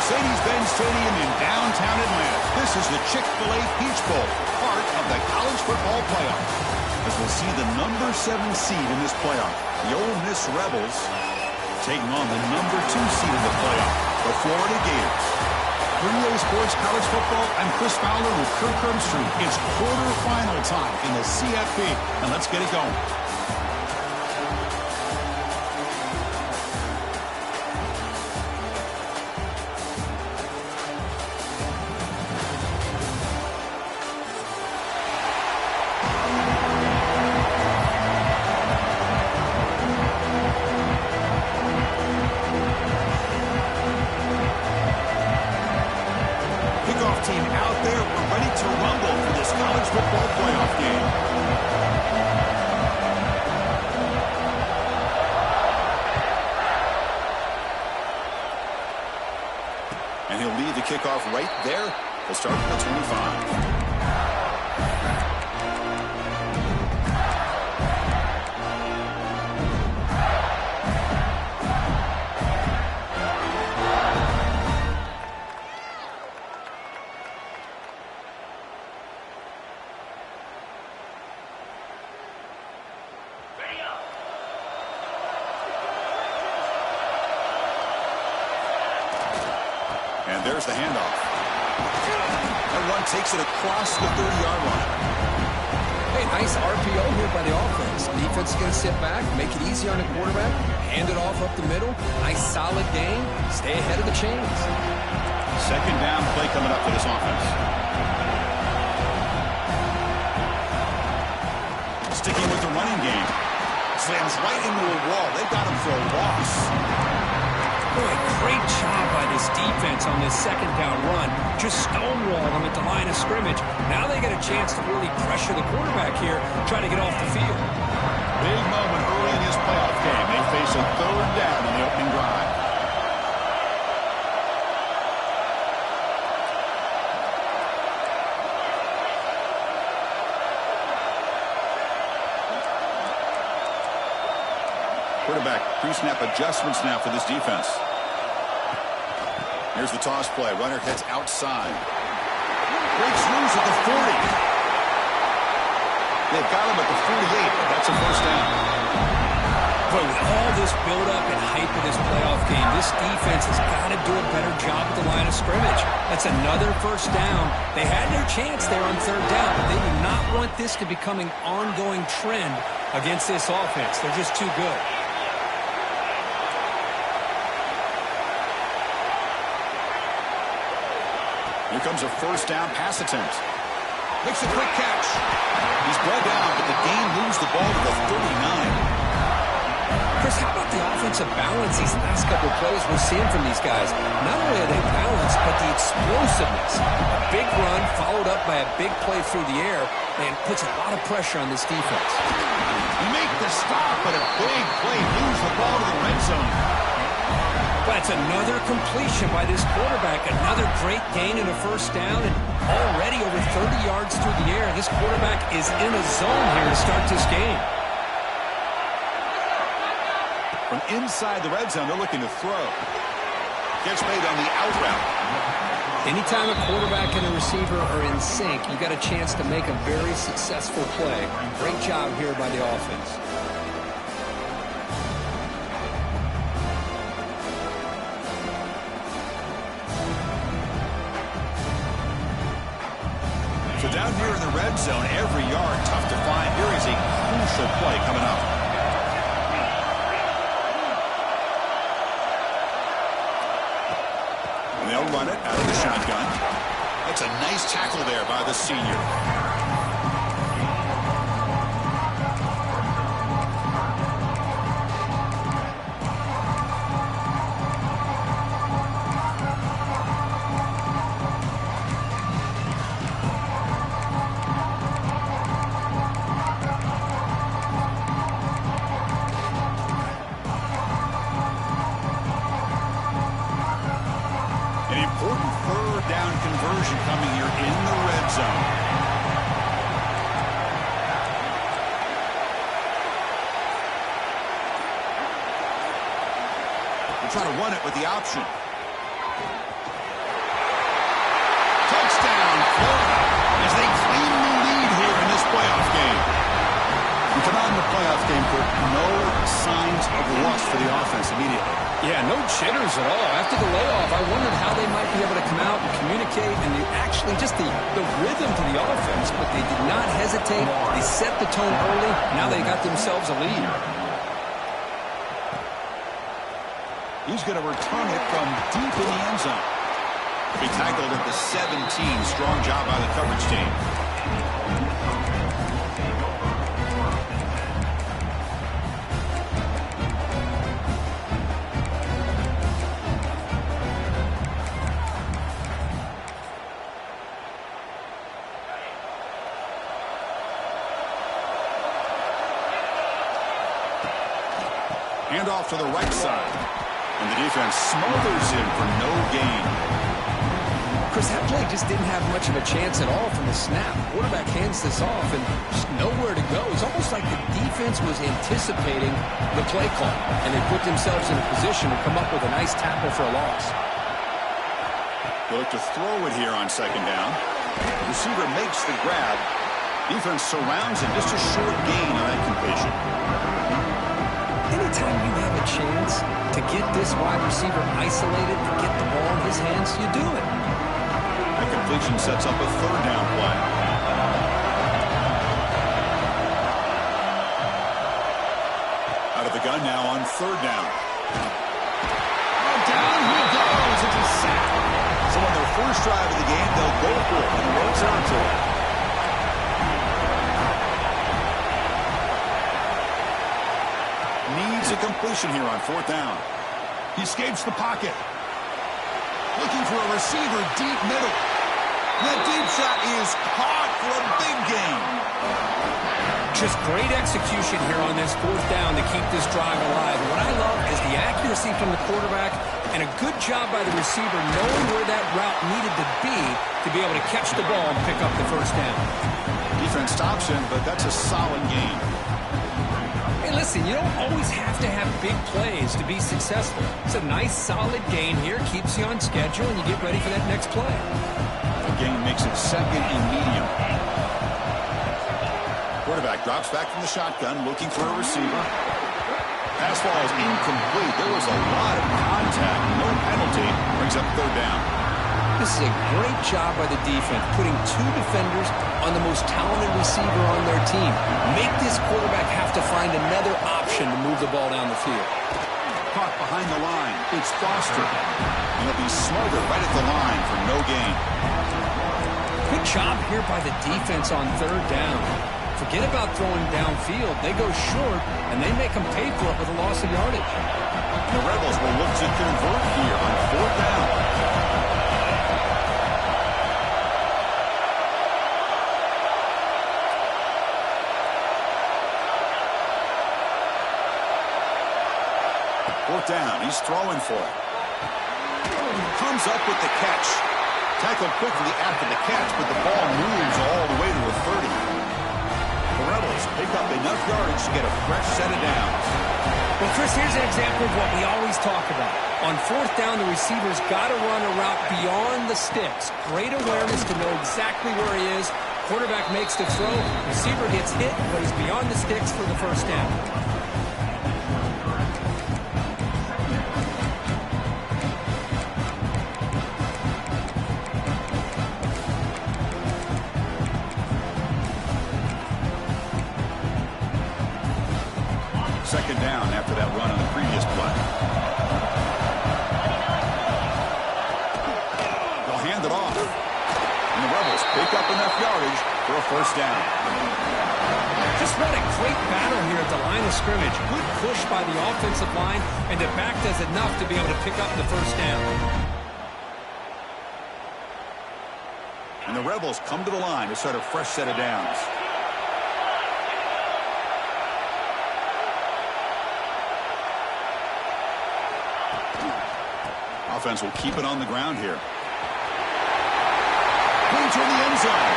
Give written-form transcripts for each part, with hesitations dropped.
Mercedes-Benz Stadium in downtown Atlanta. This is the Chick-fil-A Peach Bowl, part of the college football playoff. As we'll see the number 7 seed in this playoff, the Ole Miss Rebels, taking on the number 2 seed in the playoff, the Florida Gators. For EA Sports College Football, I'm Chris Fowler with Kirk Herbstreit. It's quarterfinal time in the CFP, and let's get it going. Team out there, we're ready to rumble for this college football playoff game. And he'll lead the kickoff right there. He'll start at the 25. And there's the handoff. That run takes it across the 30-yard line. Hey, nice RPO here by the offense. Defense is going to sit back, make it easy on the quarterback, hand it off up the middle. Nice solid game. Stay ahead of the chains. Second down play coming up for this offense. Sticking with the running game. Slams right into a wall. They got him for a loss. Boy, great job by this defense on this second down run. Just stonewall them at the line of scrimmage. Now they get a chance to really pressure the quarterback here, try to get off the field. Big moment early in this playoff game. They face a third down in the opening drive. Quarterback pre-snap adjustments now for this defense. Here's the toss play. Runner heads outside. Breaks loose at the 40. They've got him at the 48, but that's a first down. But with all this build-up and hype of this playoff game, this defense has got to do a better job at the line of scrimmage. That's another first down. They had their chance there on third down, but they do not want this to become an ongoing trend against this offense. They're just too good. Here comes a first down pass attempt. Makes a quick catch. He's brought down, but the game moves the ball to the 39. Chris, how about the offensive balance these last couple of plays we're seeing from these guys? Not only are they balanced, but the explosiveness. A big run followed up by a big play through the air and puts a lot of pressure on this defense. Make the stop, but a big play moves the ball to the red zone. That's another completion by this quarterback. Another great gain in a first down, and already over 30 yards through the air. This quarterback is in a zone here to start this game. From inside the red zone, they're looking to throw. Gets made on the out route. Anytime a quarterback and a receiver are in sync, you got a chance to make a very successful play. Great job here by the offense. So down here in the red zone, every yard tough to find. Here is a crucial play coming up. And they'll run it out of the shotgun. That's a nice tackle there by the senior. An important third down conversion coming here in the red zone. We'll try to run it with the option. playoff game, put no signs of rust for the offense immediately. Yeah, no jitters at all. After the layoff, I wondered how they might be able to come out and communicate and actually just the rhythm to the offense, but they did not hesitate. They set the tone early. Now they got themselves a lead. He's going to return it from deep in the end zone. He tackled at the 17. Strong job by the coverage team. Hand off to the right side. And the defense smothers him for no gain. Chris, that play just didn't have much of a chance at all from the snap. Quarterback hands this off and just nowhere to go. It's almost like the defense was anticipating the play call, and they put themselves in a position to come up with a nice tackle for a loss. They look to throw it here on second down. The receiver makes the grab. Defense surrounds him. Just a short gain on that completion. Anytime you have a chance to get this wide receiver isolated, to get the ball in his hands, you do it. That completion sets up a third down play. Out of the gun now on third down. Oh, down he goes. It's a sack. So on their first drive of the game, they'll go for it in road territory. Needs a completion here on fourth down. He escapes the pocket. Looking for a receiver deep middle. That deep shot is caught for a big gain. Just great execution here on this fourth down to keep this drive alive. And what I love is the accuracy from the quarterback and a good job by the receiver knowing where that route needed to be able to catch the ball and pick up the first down. Defense stops him, but that's a solid gain. Hey, listen, you don't always have to have big plays to be successful. It's a nice, solid gain here, keeps you on schedule, and you get ready for that next play. The gain makes it second and medium. Quarterback drops back from the shotgun, looking for a receiver. Pass ball is incomplete. There was a lot of contact. No penalty. Brings up third down. This is a great job by the defense, putting two defenders on the most talented receiver on their team. Make this quarterback have to find another option to move the ball down the field. Caught behind the line. It's Foster. And he'll be smothered right at the line for no gain. Good job here by the defense on third down. Forget about throwing downfield. They go short, and they make them pay for it with a loss of yardage. The Rebels will look to convert here on fourth down. Fourth down. He's throwing for it. Comes up with the catch. Tackled quickly after the catch, but the ball moves all the way to the 30. The Rebels pick up enough yardage to get a fresh set of downs. Well, Chris, here's an example of what we always talk about. On fourth down, the receiver's got to run a route beyond the sticks. Great awareness to know exactly where he is. Quarterback makes the throw. Receiver gets hit, but he's beyond the sticks for the first down. Second down after that run on the previous play. They'll hand it off. And the Rebels pick up enough yardage for a first down. Just what a great battle here at the line of scrimmage. Good push by the offensive line, and the back does enough to be able to pick up the first down. And the Rebels come to the line to start a fresh set of downs. Offense will keep it on the ground here. Going toward the end zone.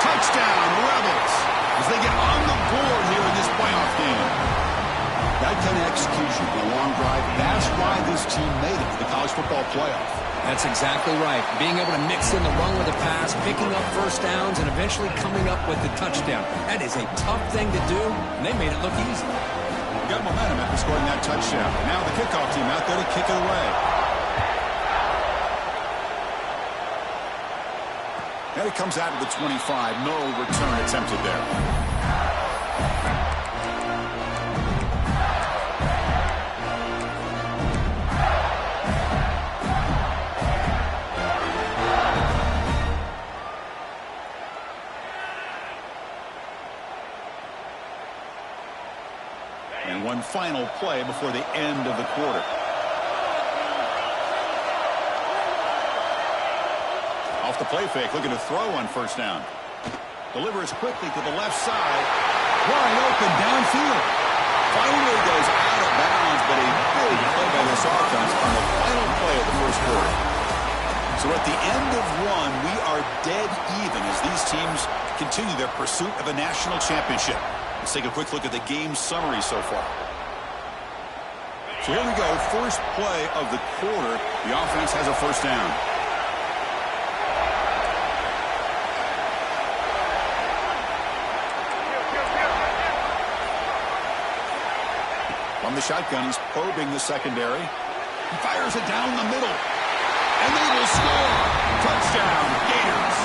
Touchdown, Rebels, as they get on the board here in this playoff game. That kind of execution, a long drive, that's why this team made it to the college football playoff. That's exactly right. Being able to mix in the run with the pass, picking up first downs, and eventually coming up with the touchdown. That is a tough thing to do, and they made it look easy. Got momentum after scoring that touchdown. Now the kickoff team out there to kick it away. And it comes out of the 25. No return attempted there. And one final play before the end of the quarter. Off the play fake, looking to throw on first down. Delivers quickly to the left side. Wide open downfield. Finally goes out of bounds, but a big play by this offense on the final play of the first quarter. So at the end of one, we are dead even as these teams continue their pursuit of a national championship. Let's take a quick look at the game summary so far. So here we go, first play of the quarter. The offense has a first down. From the shotgun, he's probing the secondary. He fires it down the middle. And they will score. Touchdown, Gators.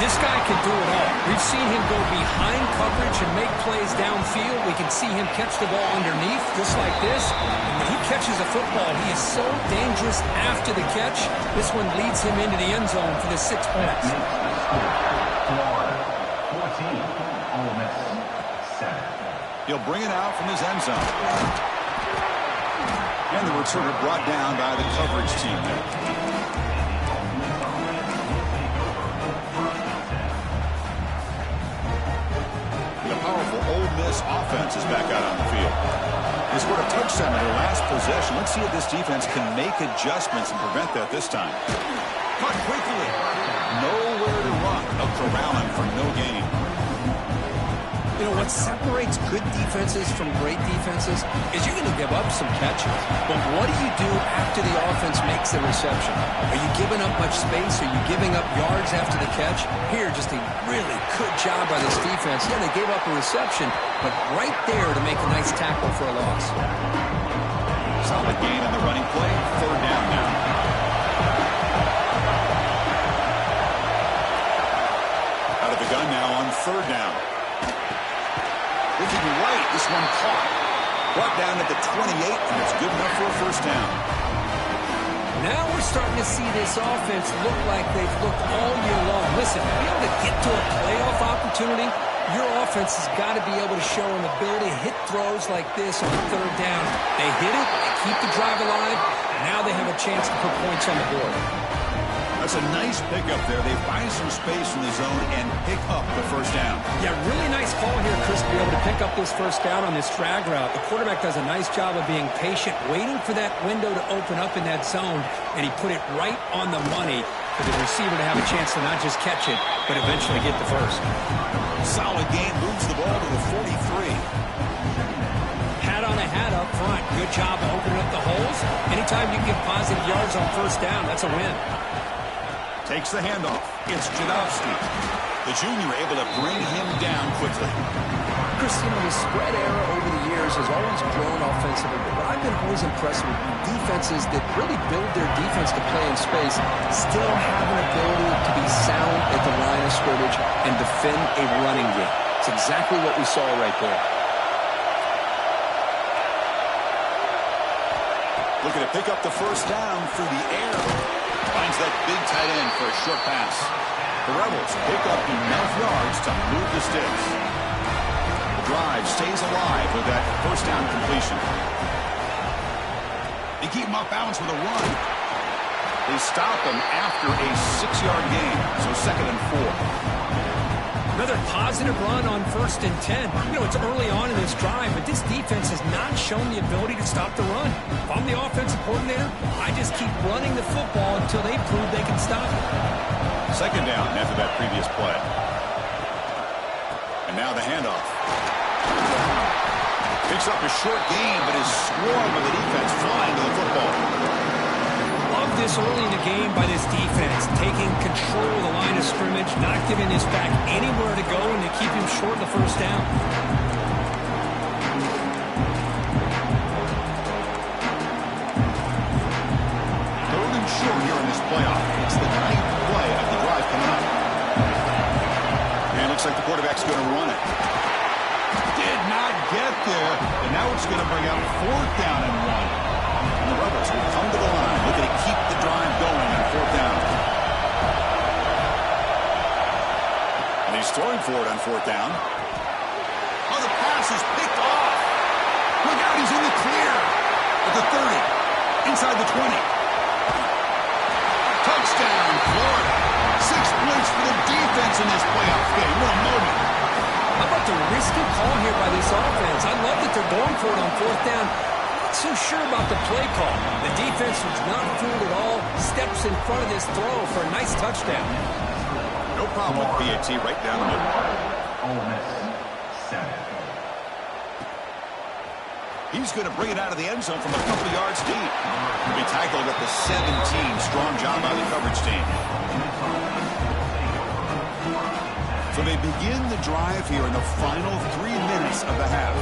This guy can do it all. We've seen him go behind coverage and make plays downfield. We can see him catch the ball underneath, just like this. And when he catches a football, he is so dangerous after the catch. This one leads him into the end zone for the 6 points. 14, Ole Miss, 7. He'll bring it out from his end zone. And the returner brought down by the coverage team there. The powerful Ole Miss offense is back out on the field. They scored a touchdown in their last possession. Let's see if this defense can make adjustments and prevent that this time. Caught quickly. Nowhere to run. A corralling for no gain. You know, what separates good defenses from great defenses is you're going to give up some catches. But what do you do after the offense makes the reception? Are you giving up much space? Are you giving up yards after the catch? Here, just a really good job by this defense. Yeah, they gave up a reception, but right there to make a nice tackle for a loss. Solid gain in the running play. Third down now. Out of the gun now on third down. Looking right, this one caught. Brought down at the 28, and it's good enough for a first down. Now we're starting to see this offense look like they've looked all year long. Listen, to be able to get to a playoff opportunity, your offense has got to be able to show an ability to hit throws like this on third down. They hit it, they keep the drive alive, and now they have a chance to put points on the board. That's a nice pickup there. They find some space in the zone and pick up the first down. Yeah, really nice call here, Chris, to be able to pick up this first down on this drag route. The quarterback does a nice job of being patient, waiting for that window to open up in that zone, and he put it right on the money for the receiver to have a chance to not just catch it, but eventually get the first. Solid game, moves the ball to the 43. Hat on a hat up front. Good job of opening up the holes. Anytime you get positive yards on first down, that's a win. Takes the handoff. It's Jadowski. The junior able to bring him down quickly. Chris, you know, the spread era over the years has always grown offensively, but I've been always impressed with defenses that really build their defense to play in space, still have an ability to be sound at the line of scrimmage and defend a running game. It's exactly what we saw right there. Looking to pick up the first down through the air. Finds that big tight end for a short pass. The Rebels pick up enough yards to move the sticks. The drive stays alive with that first down completion. They keep him off balance with a run. They stop him after a 6-yard gain, so 2nd and 4. Another positive run on 1st and 10. You know, it's early on in this drive, but this defense has not shown the ability to stop the run. If I'm the offensive coordinator, I just keep running the football until they prove they can stop it. 2nd down after that previous play. And now the handoff. Picks up a short gain, but is swarmed with the defense flying to the football. Love this early in the game by this defense, taking control of the line of scrimmage, not giving this back anywhere to go, and to keep him short of the first down. Third and short here in this playoff. It's the 9th play of the drive coming up. And it looks like the quarterback's going to run it. Did not get there, and now it's going to bring up 4th down and 1. And the Rebels will come to the line, looking to keep the drive going on 4th down. And he's throwing for it on 4th down. Oh, the pass is picked off. Look out, he's in the clear. At the 30, inside the 20. Touchdown, Florida. 6 points for the defense in this playoff game. What a moment. How about the risky call here by this offense? I love that they're going for it on 4th down. Not so sure about the play call. The defense was not fooled at all. Steps in front of this throw for a nice touchdown. No problem with PAT right down the middle. Ole Miss, 7. He's going to bring it out of the end zone from a couple yards deep. He tackled at the 17. Strong job by the coverage team. So they begin the drive here in the final 3 minutes of the half.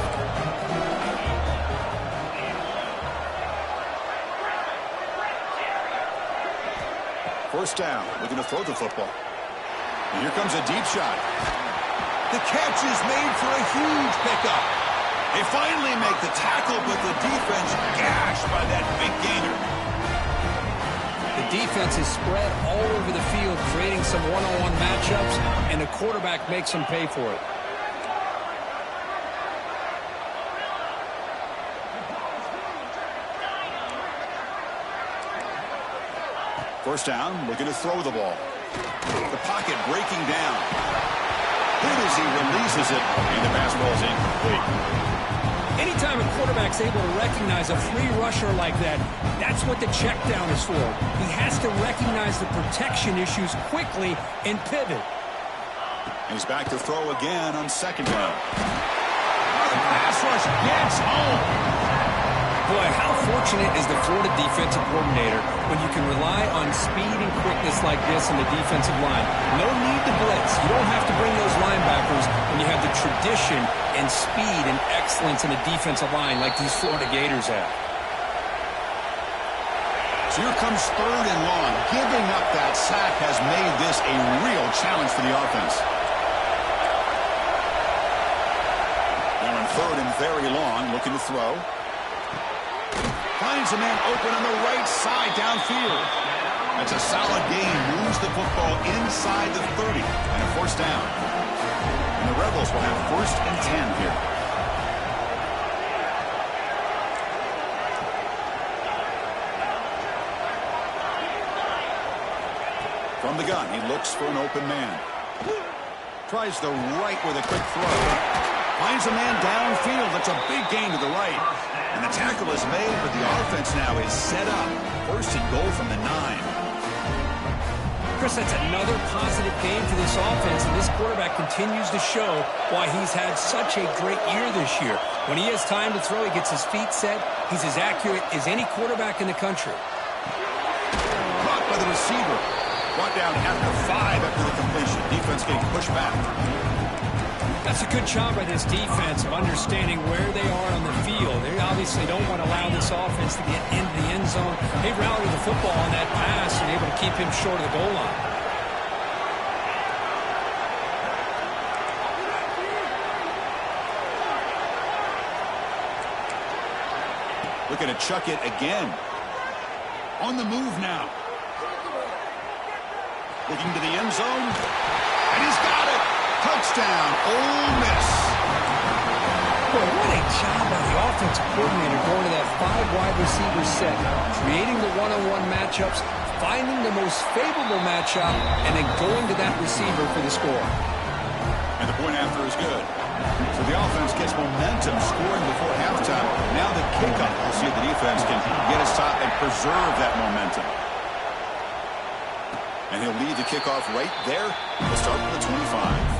First down, looking to throw the football. And here comes a deep shot. The catch is made for a huge pickup. They finally make the tackle, but the defense gashed by that big gainer. The defense is spread all over the field, creating some one-on-one matchups, and the quarterback makes them pay for it. First down, looking to throw the ball. The pocket breaking down. Hit as he releases it, and the pass ball is incomplete. Anytime a quarterback's able to recognize a free rusher like that, that's what the check down is for. He has to recognize the protection issues quickly and pivot. And he's back to throw again on 2nd down. Oh, the pass rush gets home. Boy, how fortunate is the Florida defensive coordinator when you can rely on speed and quickness like this in the defensive line. No need to blitz. You don't have to bring those linebackers when you have the tradition and speed and excellence in the defensive line like these Florida Gators have. So here comes 3rd and long. Giving up that sack has made this a real challenge for the offense. Now in 3rd and very long, looking to throw. Finds a man open on the right side downfield. That's a solid gain. Moves the football inside the 30 and a 1st down. And the Rebels will have 1st and 10 here. From the gun, he looks for an open man. Tries the right with a quick throw. Finds a man downfield. That's a big gain to the right. And the tackle is made, but the offense now is set up. 1st and goal from the 9. Chris, that's another positive game for this offense, and this quarterback continues to show why he's had such a great year this year. When he has time to throw, he gets his feet set. He's as accurate as any quarterback in the country. Caught by the receiver. Brought down at the 5 after the completion. Defense getting pushed back. That's a good job by this defense of understanding where they are on the field. They obviously don't want to allow this offense to get into the end zone. They rallied the football on that pass and able to keep him short of the goal line. Looking to chuck it again. On the move now. Looking to the end zone. And he's got it. Touchdown, Ole Miss. Boy, what a job by the offensive coordinator going to that 5 wide receiver set, creating the one-on-one matchups, finding the most favorable matchup, and then going to that receiver for the score. And the point after is good. So the offense gets momentum scoring before halftime. Now the kickoff. We'll see if the defense can get a stop and preserve that momentum. And he'll lead the kickoff right there. We'll start with the 25.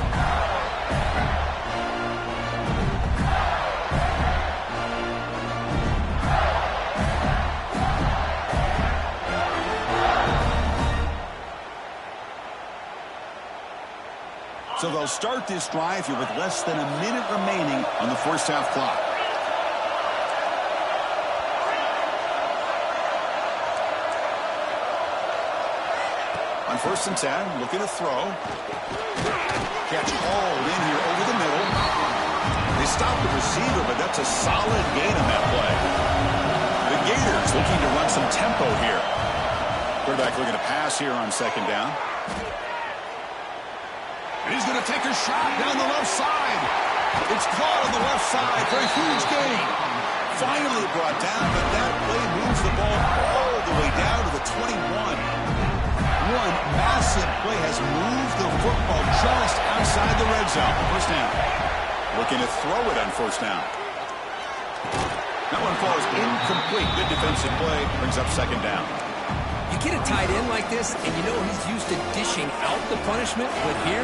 So they'll start this drive here with less than a minute remaining on the first half clock. On 1st and 10, looking to throw. Catch hauled in here over the middle. They stop the receiver, but that's a solid gain on that play. The Gators looking to run some tempo here. Quarterback looking to pass here on 2nd down. And he's going to take a shot down the left side. It's caught on the left side for a huge gain. Finally brought down, but that play moves the ball all the way down to the 21. One massive play has moved the football just outside the red zone. 1st down. Looking to throw it on 1st down. That one falls incomplete. Good defensive play. Brings up 2nd down. You get a tight end like this, and you know he's used to dishing out the punishment, but here,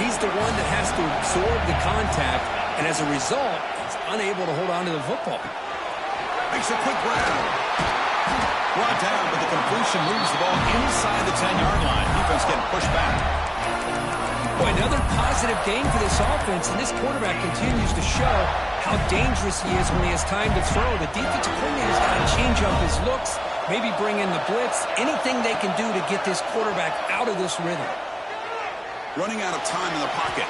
he's the one that has to absorb the contact, and as a result, he's unable to hold on to the football. Makes a quick grab. Brought down, but the completion moves the ball inside the 10-yard line. Defense getting pushed back. Boy, another positive game for this offense, and this quarterback continues to show how dangerous he is when he has time to throw. The defensive coordinator's got to change up his looks, maybe bring in the blitz, anything they can do to get this quarterback out of this rhythm. Running out of time in the pocket.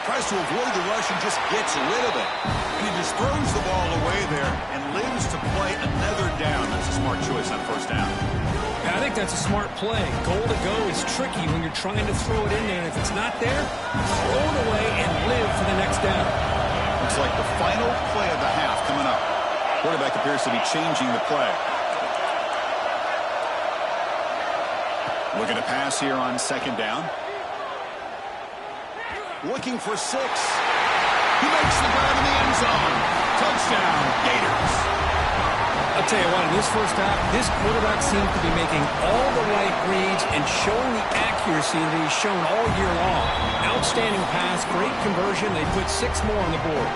Tries to avoid the rush and just gets rid of it. And he just throws the ball away there and lives to play another down. That's a smart choice on 1st down. Yeah, I think that's a smart play. Goal to go is tricky when you're trying to throw it in there. And if it's not there, throw it away and live for the next down. Looks like the final play of the half coming up. Quarterback appears to be changing the play. Looking to pass here on 2nd down. Looking for 6. He makes the grab in the end zone. Touchdown, Gators. I'll tell you what, in this first half, this quarterback seems to be making all the right reads and showing the accuracy that he's shown all year long. Outstanding pass, great conversion. They put 6 more on the board.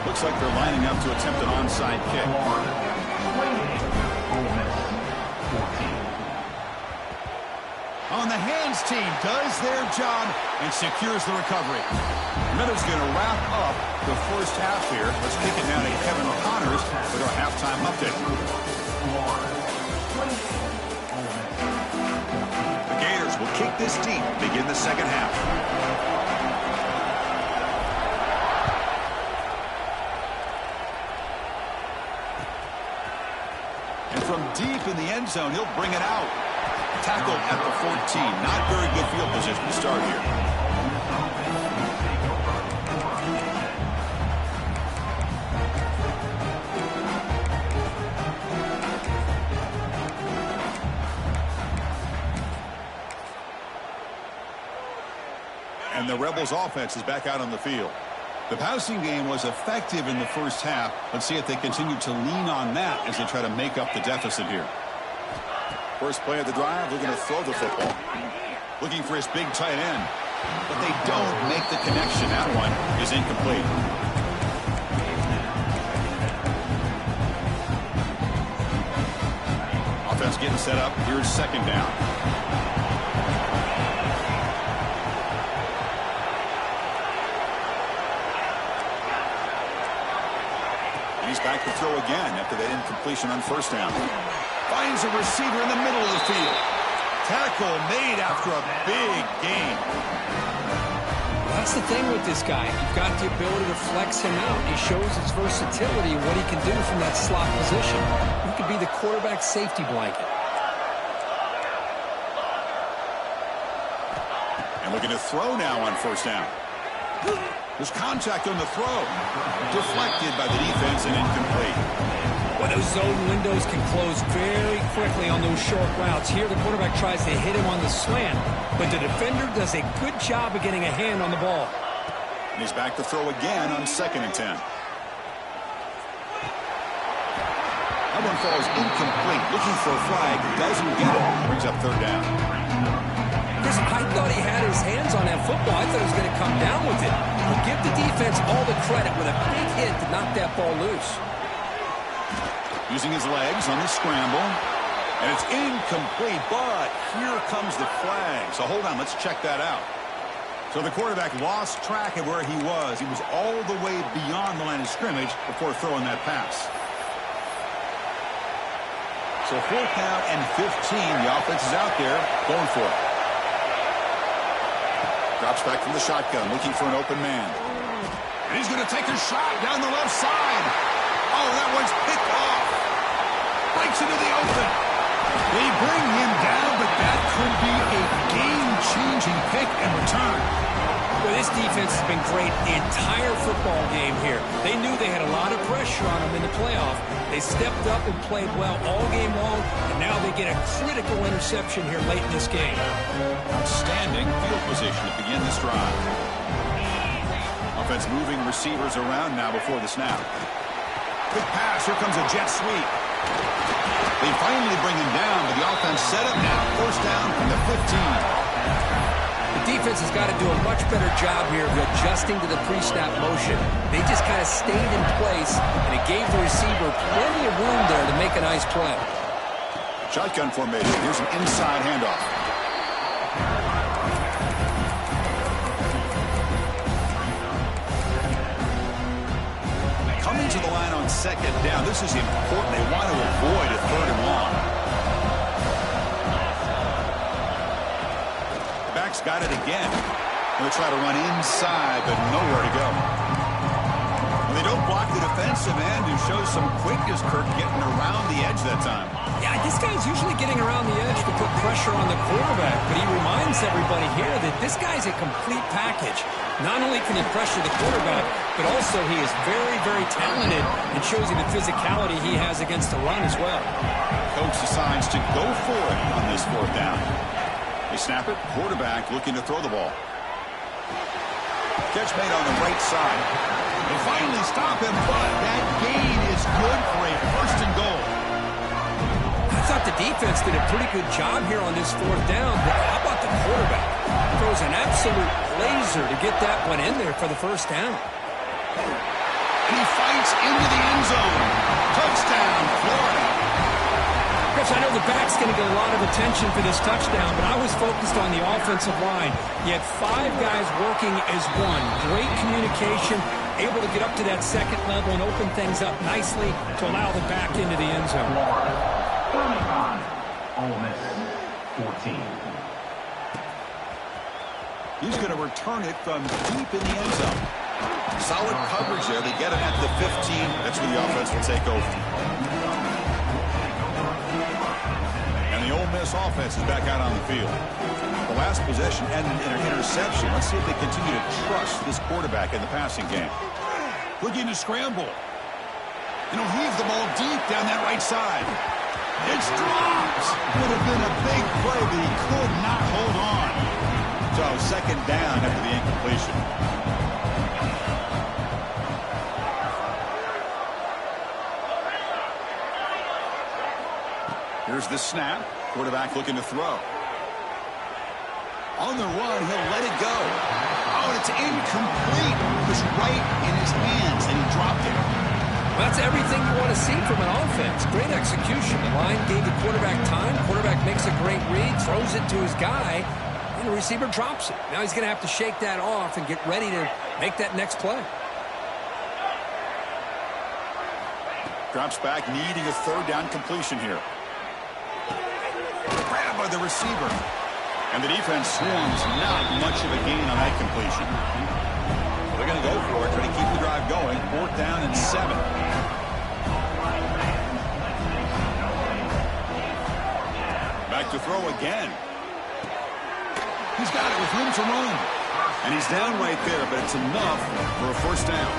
Looks like they're lining up to attempt an onside kick. On the hands team does their job and secures the recovery. Miller's going to wrap up the first half here. Let's kick it now to Kevin Connors with our halftime update. The Gators will kick this deep, begin the second half. And from deep in the end zone, he'll bring it out. Tackled at the 14. Not very good field position to start here. And the Rebels offense is back out on the field. The passing game was effective in the first half. Let's see if they continue to lean on that as they try to make up the deficit here. First play of the drive, looking to throw the football. Looking for his big tight end. But they don't make the connection. That one is incomplete. Offense getting set up. Here's 2nd down. And he's back to throw again after that incompletion on 1st down. Finds a receiver in the middle of the field. Tackle made after a big gain. That's the thing with this guy. You've got the ability to flex him out. He shows his versatility and what he can do from that slot position. He could be the quarterback safety blanket. And looking to throw now on 1st down. There's contact on the throw. Deflected by the defense and incomplete. Well, those zone windows can close very quickly on those short routes. Here the quarterback tries to hit him on the slant, but the defender does a good job of getting a hand on the ball. And he's back to throw again on 2nd and 10. That one falls incomplete. Looking for a flag. Doesn't get it. Brings up 3rd down. Chris, I thought he had his hands on that football. I thought he was going to come down with it. But give the defense all the credit with a big hit to knock that ball loose. Using his legs on the scramble. And it's incomplete, but here comes the flag. So hold on, let's check that out. So the quarterback lost track of where he was. He was all the way beyond the line of scrimmage before throwing that pass. So 4th down and 15. The offense is out there going for it. Drops back from the shotgun, looking for an open man. And he's going to take a shot down the left side. Oh, that one's picked off. Breaks into the open. They bring him down, but that could be a game-changing pick and return. Well, this defense has been great the entire football game here. They knew they had a lot of pressure on them in the playoff. They stepped up and played well all game long, and now they get a critical interception here late in this game. Outstanding field position to begin this drive. Offense moving receivers around now before the snap. Quick pass. Here comes a jet sweep. They finally bring him down, but the offense set up now. 1st down from the 15. The defense has got to do a much better job here of adjusting to the pre-snap motion. They just kind of stayed in place, and it gave the receiver plenty of room there to make a nice play. Shotgun formation. Here's an inside handoff. Coming to the line on 2nd down. This is important. They want to avoid a 3rd and long. Back's got it again. They'll try to run inside, but nowhere to go. Well, they don't block the defensive end, who shows some quickness, Kirk, getting around the edge that time. Yeah, this guy's usually getting around the edge to put pressure on the quarterback, but he reminds everybody here that this guy's a complete package. Not only can he pressure the quarterback, but also he is very, very talented and shows you the physicality he has against the run as well. Coach decides to go for it on this 4th down. They snap it. Quarterback looking to throw the ball. Catch made on the right side. They finally stop him, but that gain is good for a 1st and goal. I thought the defense did a pretty good job here on this 4th down, but how about the quarterback? Throws an absolute laser to get that one in there for the 1st down. And he fights into the end zone. Touchdown, Florida. Chris, I know the back's going to get a lot of attention for this touchdown, but I was focused on the offensive line. You had 5 guys working as one. Great communication, able to get up to that 2nd level and open things up nicely to allow the back into the end zone. Ole Miss 14. He's going to return it from deep in the end zone. Solid coverage there. They get him at the 15. That's where the offense will take over. And the Ole Miss offense is back out on the field. The last possession ended in an interception. Let's see if they continue to trust this quarterback in the passing game. Looking to scramble. And he'll heave the ball deep down that right side. It's dropped. Would have been a big play, but he could not hold on. So 2nd down after the incompletion. Here's the snap. Quarterback looking to throw. On the run, he'll let it go. Oh, and it's incomplete. It was right in his hands, and he dropped it. Well, that's everything you want to see from an offense. Great execution. The line gave the quarterback time. Quarterback makes a great read, throws it to his guy, and the receiver drops it. Now he's going to have to shake that off and get ready to make that next play. Drops back, needing a 3rd down completion here. Grabbed by the receiver. And the defense swarms. Not much of a gain on that completion. Well, they're going to go for it, try to keep the drive going. 4th down and 7. Back to throw again. He's got it with room to run. And he's down right there, but it's enough for a 1st down.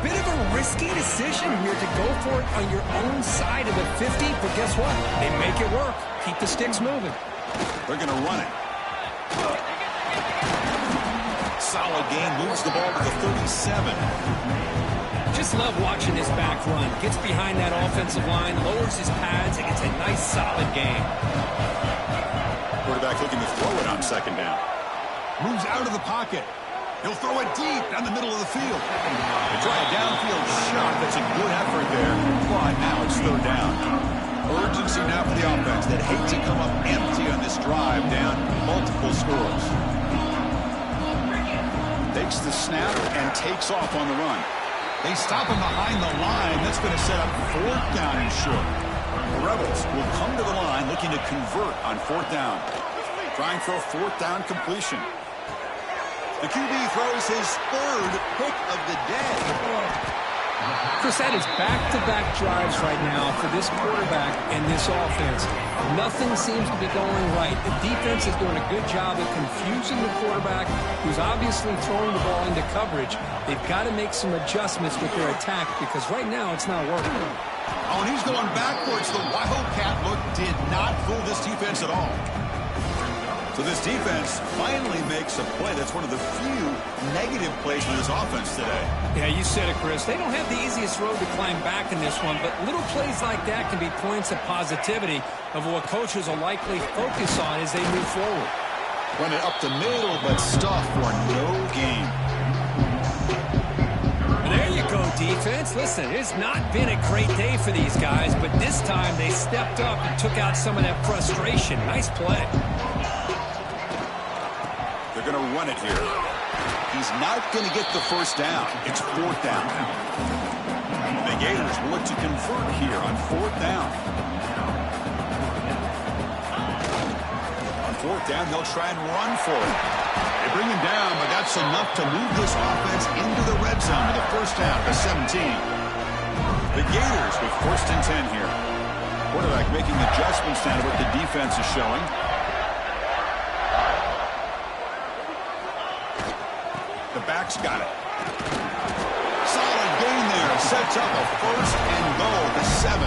Bit of a risky decision here to go for it on your own side of the 50, but guess what? They make it work. Keep the sticks moving. They're going to run it. Solid gain, moves the ball to the 37. Just love watching this back run. Gets behind that offensive line, lowers his pads, and gets a nice solid gain. Quarterback looking to throw it on 2nd down. Moves out of the pocket. He'll throw it deep down the middle of the field. They try a downfield shot. That's a good effort there. But now it's 3rd down. Urgency now for the offense that hate to come up empty on this drive, down multiple scores. takes the snap and takes off on the run. They stop him behind the line. That's going to set up 4th down and short. The Rebels will come to the line looking to convert on 4th down. Trying for a 4th down completion. The QB throws his 3rd pick of the day. Chris, that is back-to-back drives right now for this quarterback and this offense. Nothing seems to be going right. The defense is doing a good job of confusing the quarterback, who's obviously throwing the ball into coverage. They've got to make some adjustments with their attack because right now it's not working. Oh, and he's going backwards. The Wildcat look did not fool this defense at all. So this defense finally makes a play. That's one of the few negative plays for this offense today. Yeah, you said it, Chris. They don't have the easiest road to climb back in this one, but little plays like that can be points of positivity of what coaches will likely focus on as they move forward. Run it up the middle, but stuff for no gain. There you go, defense. Listen, it's not been a great day for these guys, but this time they stepped up and took out some of that frustration. Nice play. They're going to run it here. He's not going to get the 1st down. It's 4th down. The Gators will look to convert here on 4th down. On 4th down, they'll try and run for it. They bring him down, but that's enough to move this offense into the red zone with a 1st down to 17. The Gators with 1st and 10 here. Quarterback making adjustments now to what the defense is showing. The back's got it. Solid gain there. Sets up a 1st and goal to 7.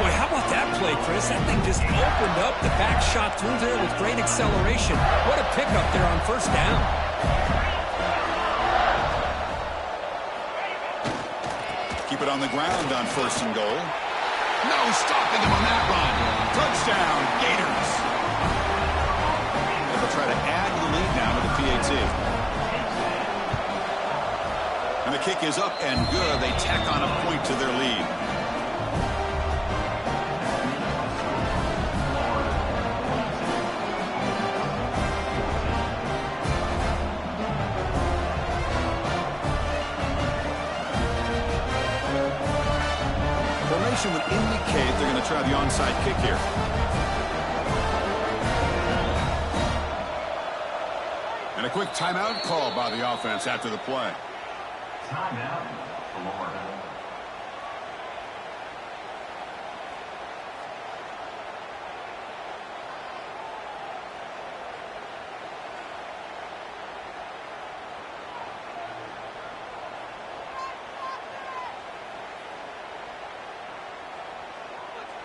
Boy, how about that play, Chris? That thing just opened up. The back shot through there with great acceleration. What a pickup there on 1st down. Keep it on the ground on 1st and goal. No stopping him on that run. Touchdown, Gators. They'll try to add the lead now to the PAT. And the kick is up and good. They tack on a point to their lead. Formation would indicate they're going to try the onside kick here. And a quick timeout call by the offense after the play. Timeout, Florida.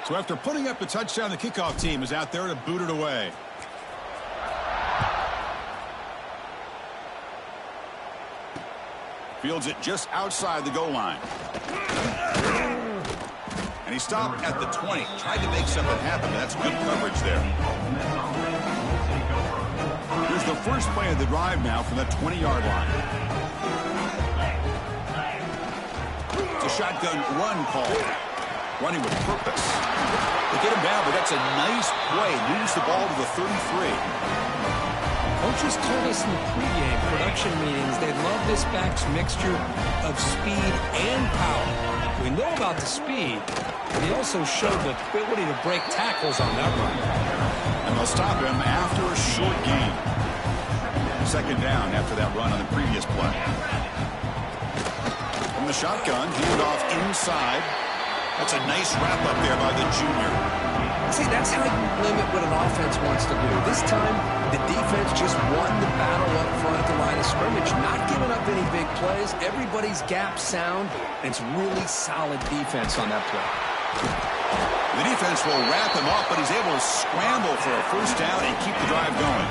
So after putting up the touchdown, the kickoff team is out there to boot it away. Fields it just outside the goal line. And he stopped at the 20. Tried to make something happen, but that's good coverage there. Here's the first play of the drive now from that 20-yard line. It's a shotgun run call. Running with purpose. They get him down, but that's a nice play. Moves the ball to the 33. Coaches told us in the pregame production meetings they love this back's mixture of speed and power. We know about the speed, but he also showed the ability to break tackles on that run. And they'll stop him after a short gain. 2nd down after that run on the previous play. From the shotgun, handed off inside. That's a nice wrap-up there by the junior. See, that's how you limit what an offense wants to do. This time, the defense just won the battle up front at the line of scrimmage, not giving up any big plays. Everybody's gap sound, and it's really solid defense on that play. The defense will wrap him up, but he's able to scramble for a 1st down and keep the drive going.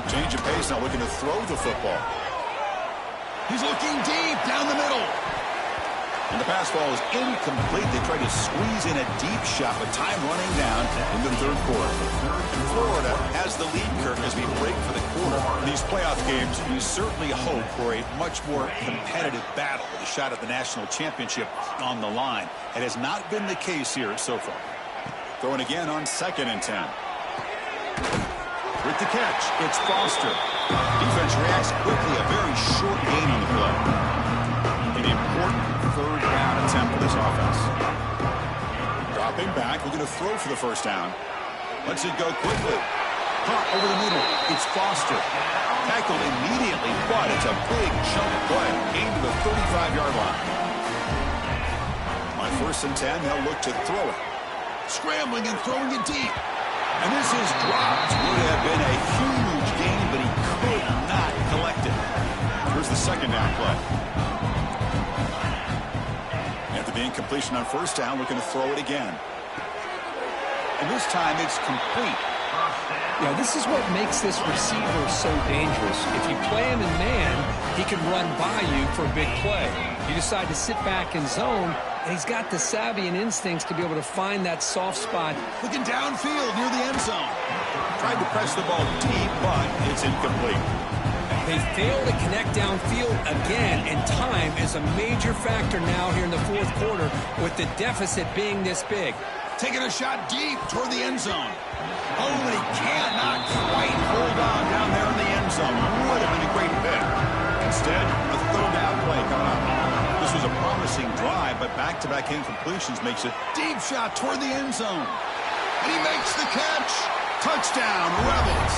Change of pace, now looking to throw the football. He's looking deep down the middle. And the pass ball is incomplete. They try to squeeze in a deep shot, but time running down in the 3rd quarter. And Florida has the lead, Kirk, as we break for the quarter. In these playoff games, we certainly hope for a much more competitive battle with a shot at the national championship on the line. It has not been the case here so far. Throwing again on 2nd and 10. With the catch, it's Foster. Defense reacts quickly, a very short gain on the play. An important third down attempt for this offense. Dropping back, looking to throw for the first down. Lets it go quickly. Caught over the middle. It's Foster. Tackled immediately, but it's a big chunk play. Gain to the 35-yard line. On 1st and 10, they'll look to throw it. Scrambling and throwing it deep. And this is dropped. Would have been a huge gain, but he could not collect it. Here's the second down play. After the incompletion on 1st down, looking to throw it again. And this time it's complete. Yeah, this is what makes this receiver so dangerous. If you play him in man, he can run by you for a big play. You decide to sit back in zone, and he's got the savvy and instincts to be able to find that soft spot. Looking downfield near the end zone. Tried to press the ball deep, but it's incomplete. They fail to connect downfield again, and time is a major factor now here in the 4th quarter with the deficit being this big. Taking a shot deep toward the end zone. Only cannot quite hold on down there in the end zone. Would have been a great fit. Instead, a third down play coming up. This was a promising drive, but back-to-back incompletions makes it deep shot toward the end zone. And he makes the catch. Touchdown, Rebels.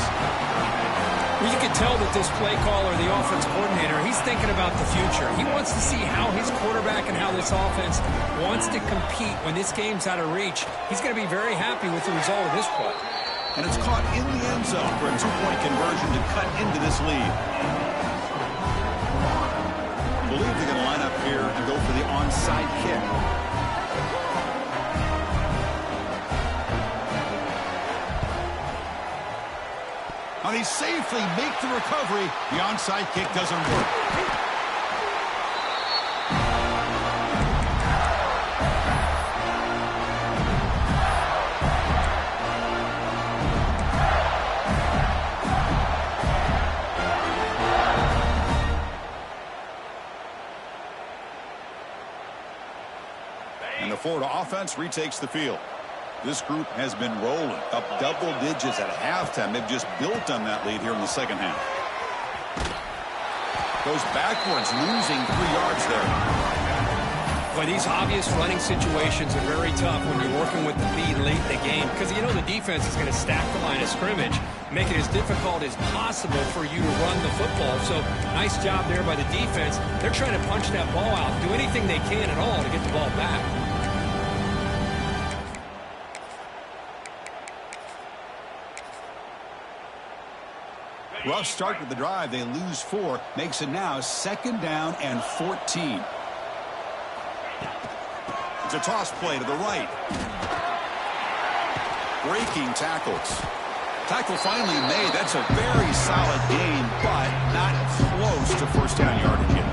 Well, you can tell that this play caller, the offense coordinator, he's thinking about the future. He wants to see how his quarterback and how this offense wants to compete when this game's out of reach. He's going to be very happy with the result of this play. And it's caught in the end zone for a 2-point conversion to cut into this lead. I believe they're going to line up here and go for the onside kick. Now they safely make the recovery. The onside kick doesn't work. And the Florida offense retakes the field. This group has been rolling up double digits at halftime. They've just built on that lead here in the second half. Goes backwards, losing 3 yards there. Boy, these obvious running situations are very tough when you're working with the lead late in the game because you know the defense is going to stack the line of scrimmage, make it as difficult as possible for you to run the football. So nice job there by the defense. They're trying to punch that ball out, do anything they can at all to get the ball back. Rough start with the drive. They lose 4. Makes it now 2nd down and 14. It's a toss play to the right. Breaking tackles. Tackle finally made. That's a very solid gain, but not close to first down yardage yet.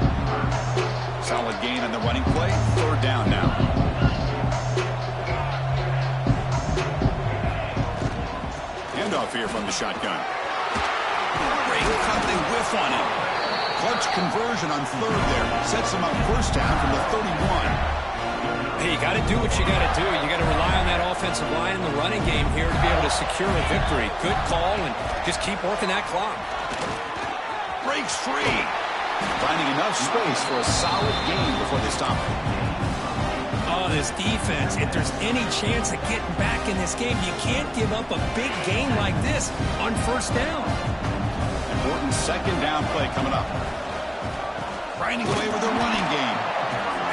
Solid gain on the running play. 3rd down now. Handoff here from the shotgun. Great cut, they whiff on him. Clutch conversion on 3rd there. Sets him up first down from the 31. Hey, you got to do what you got to do. You got to rely on that offensive line in the running game here to be able to secure a victory. Good call, and just keep working that clock. Breaks free. Finding enough space for a solid gain before they stop it. Oh, this defense, if there's any chance of getting back in this game, you can't give up a big gain like this on first down. Important 2nd down play coming up. Grinding away with a running game.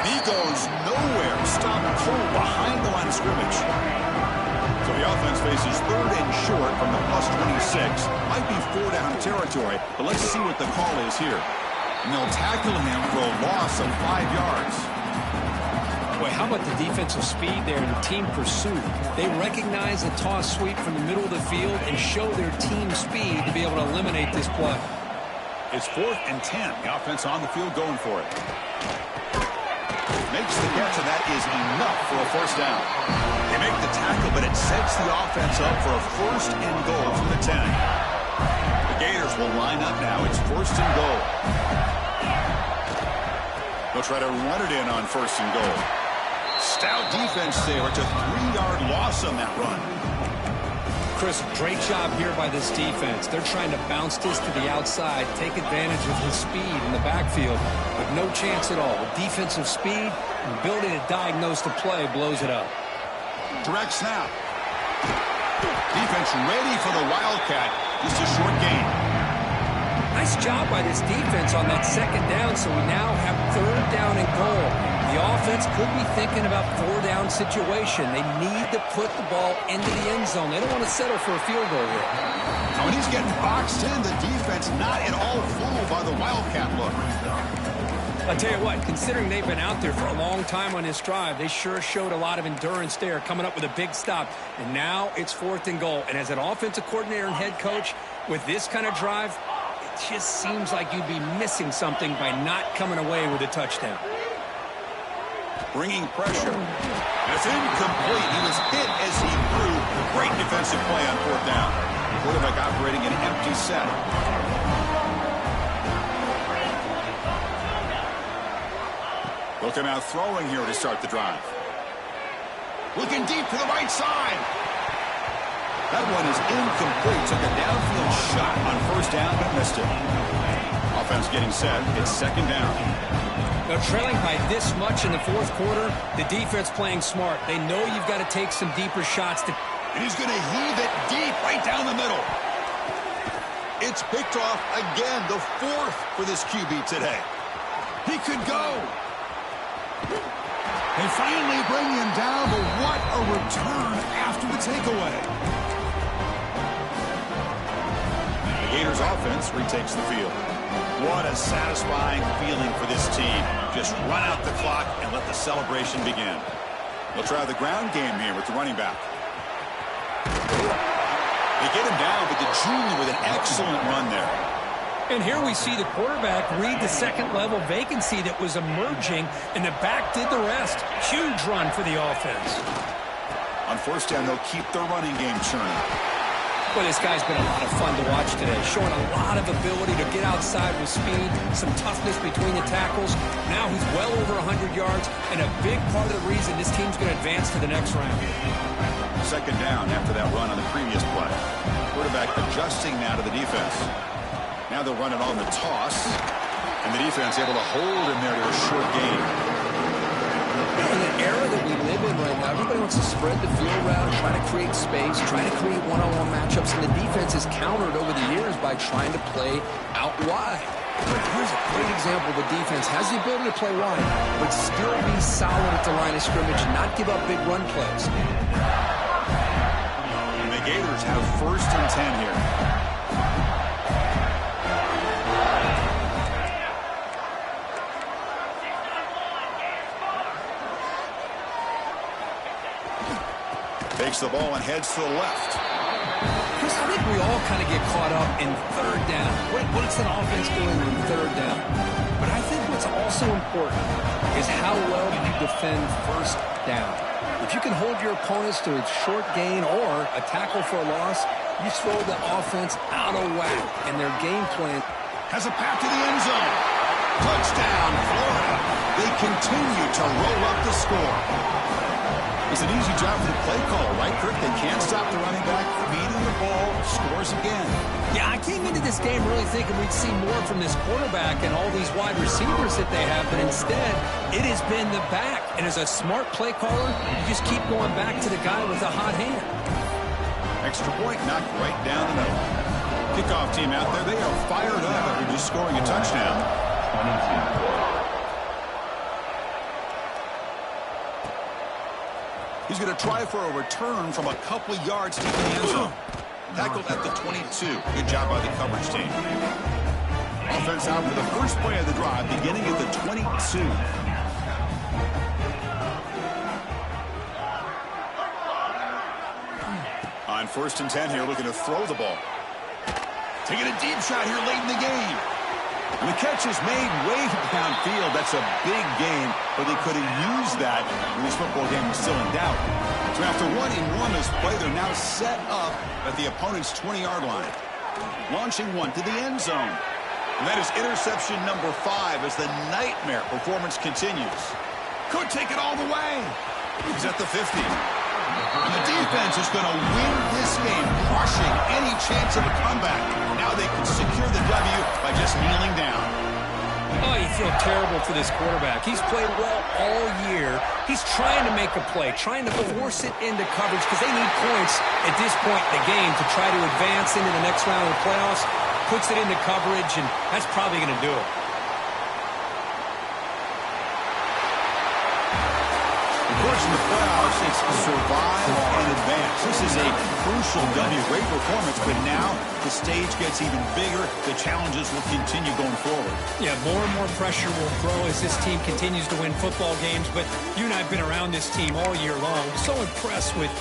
And he goes nowhere. Stopped cold behind the line of scrimmage. So the offense faces 3rd and short from the +26. Might be 4-down territory, but let's see what the call is here. And they'll tackle him for a loss of 5 yards. Boy, how about the defensive speed there in the team pursuit? They recognize the toss sweep from the middle of the field and show their team speed to be able to eliminate this play. It's 4th and 10. The offense on the field going for it. Makes the catch, and that is enough for a first down. They make the tackle, but it sets the offense up for a 1st and goal from the 10. The Gators will line up now. It's 1st and goal. They'll try to run it in on 1st and goal. Stout defense there. It's a 3-yard loss on that run. Chris, great job here by this defense. They're trying to bounce this to the outside, take advantage of his speed in the backfield, but no chance at all. Defensive speed and ability to diagnose the play blows it up. Direct snap. Defense ready for the Wildcat. Just a short gain. Nice job by this defense on that second down, so we now have third down and goal. The offense could be thinking about four-down situation. They need to put the ball into the end zone. They don't want to settle for a field goal here. Now, when he's getting boxed in, the defense not at all fooled by the Wildcat look. I'll tell you what, considering they've been out there for a long time on this drive, they sure showed a lot of endurance there, coming up with a big stop. And now it's 4th and goal. And as an offensive coordinator and head coach, with this kind of drive, it just seems like you'd be missing something by not coming away with a touchdown. Bringing pressure. And it's incomplete. He was hit as he threw. Great defensive play on 4th down. Quarterback operating an empty set. Looking out throwing here to start the drive. Looking deep to the right side. That one is incomplete. Took a downfield shot on 1st down, but missed it. Offense getting set. It's 2nd down. They're trailing by this much in the 4th quarter. The defense playing smart. They know you've got to take some deeper shots. And he's going to heave it deep right down the middle. It's picked off again. The 4th for this QB today. He could go. They finally bring him down, but what a return after the takeaway. The Gators offense retakes the field. What a satisfying feeling for this team. Just run out the clock and let the celebration begin. They'll try the ground game here with the running back. They get him down, but the junior with an excellent run there. And here we see the quarterback read the second-level vacancy that was emerging, and the back did the rest. Huge run for the offense. On 1st down, they'll keep their running game churning. Well, this guy's been a lot of fun to watch today, showing a lot of ability to get outside with speed, some toughness between the tackles. Now he's well over 100 yards, and a big part of the reason this team's going to advance to the next round. 2nd down after that run on the previous play. Quarterback adjusting now to the defense. Now they'll run it on the toss, and the defense able to hold him there to a short gain. In the era that we live in right now, everybody wants to spread the field around, try to create space, try to create one-on-one matchups, and the defense has countered over the years by trying to play out wide. But here's a great example. The defense has the ability to play wide, but still be solid at the line of scrimmage and not give up big run plays. And the Gators have 1st and 10 here. Takes the ball and heads to the left. Chris, I think we all kind of get caught up in 3rd down. What's an offense doing on 3rd down? But I think what's also important is how well do you defend 1st down. If you can hold your opponents to a short gain or a tackle for a loss, you throw the offense out of whack, and their game plan Has a path to the end zone. Touchdown, Florida. They continue to roll up the score. It's an easy job for the play call, right, Kirk? They can't stop the running back, feeding the ball, scores again. Yeah, I came into this game really thinking we'd see more from this quarterback and all these wide receivers that they have, but instead, it has been the back. And as a smart play caller, you just keep going back to the guy with a hot hand. Extra point knocked right down the middle. Kickoff team out there, they are fired up after just scoring a touchdown. 22. He's going to try for a return from a couple yards deep in the end zone. Tackled at the 22. Good job by the coverage team. Offense out for the first play of the drive, beginning at the 22. On 1st and 10 here, looking to throw the ball. Taking a deep shot here late in the game. And the catch is made way downfield. That's a big gain, but they could have used that when this football game was still in doubt. So after running one this play, they're now set up at the opponent's 20-yard line. Launching one to the end zone. And that is interception number 5 as the nightmare performance continues. Could take it all the way. He's at the 50. And the defense is going to win this game, crushing any chance of a comeback. Now they can secure the W by just kneeling down. Oh, you feel terrible for this quarterback. He's played well all year. He's trying to make a play, trying to force it into coverage because they need points at this point in the game to try to advance into the next round of the playoffs. Puts it into coverage, and that's probably going to do it. Of course, in the playoffs, it's survive and advance. This is a crucial W. Great performance, but now the stage gets even bigger. The challenges will continue going forward. Yeah, more and more pressure will grow as this team continues to win football games, but you and I have been around this team all year long. So impressed with